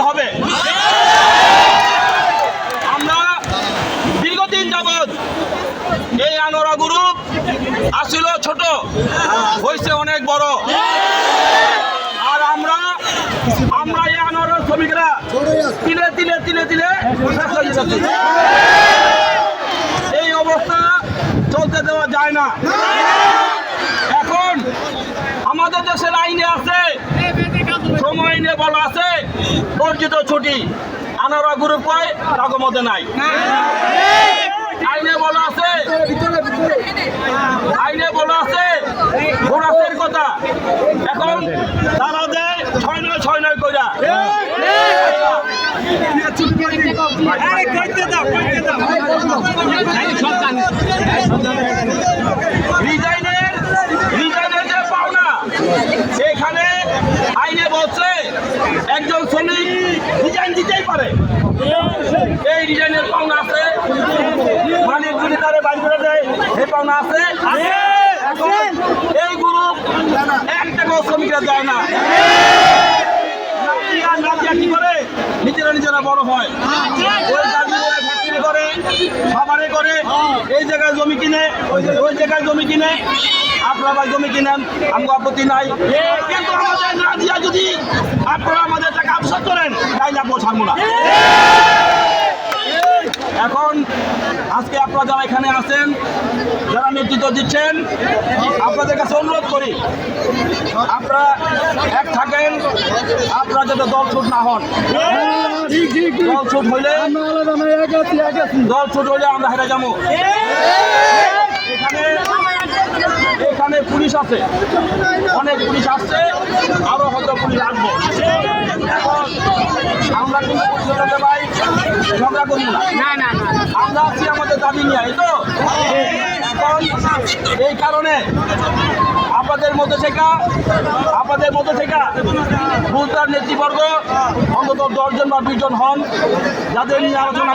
হবে। আমরা দীর্ঘদিন যাবৎ এই আনোয়ারা গ্রুপ আসছিল ছোট, হয়েছে অনেক বড়। আর আমরা এই আনোয়ারা শ্রমিকরা তিলে তিলে তিলে তিলে শেষ হয়ে যাচ্ছি। এই অবস্থা চলতে দেওয়া যায় না। এখন আমাদের দেশের আইনে আছে, শ্রম আইনে বলা আছে অর্জিত ছুটি। আনোয়ারা গ্রুপ কয় কাগজ মধ্যে নাই। আইনে বলা আছে বোনাসের কথা। এখন তারা দেয় 6-9 কইরা। রিজাইনের যে পাওনা, এখানে আইনে বলছে একজন শ্রমিক রিজাইন দিতেই পারে। এই রিজাইনের পাওনা আছে, মালিক যদি তারে বাইর করে দেয় এই পাওনা আছে। এখন এই গ্রুপ 1 টাকাও শ্রমিকরা দেয় না। কি করে নিজেরা বড় হয়, ওই গাজীপুরে ফ্যাক্টরি করে, খাবারে করে, এই জায়গায় জমি কিনে, ওই জায়গায় জমি কিনে। আপনারা জমি কিনেন, আমার আপত্তি নাই, কিন্তু আমাদের না দিয়া যদি আপনারা আমাদের টাকা আফসোস করেন তাইলে আপনার ছাড়বো না। এখন আজকে আপনারা যারা এখানে আছেন, যারা নেতৃত্ব দিচ্ছেন, আপনাদের কাছে অনুরোধ করি আপনারা এক থাকেন, আপনারা যাতে দল ছুট না হন। দল ছুট হইলে আমরা হেরে যাবো। এখানে পুলিশ আছে, অনেক পুলিশ আসছে, আরো হয়তো পুলিশ আসবো। এখন আমরা কিন্তু ভাই ঝগড়া করবো না, আমরা আছি আমাদের দাবি নিয়ে। এই তো এখন এই কারণে আপনাদের মধ্যে থেকে ভুলতার নেতৃবর্গ অন্তত 10 জন বা 20 জন হন, যাদের নিয়ে আলোচনা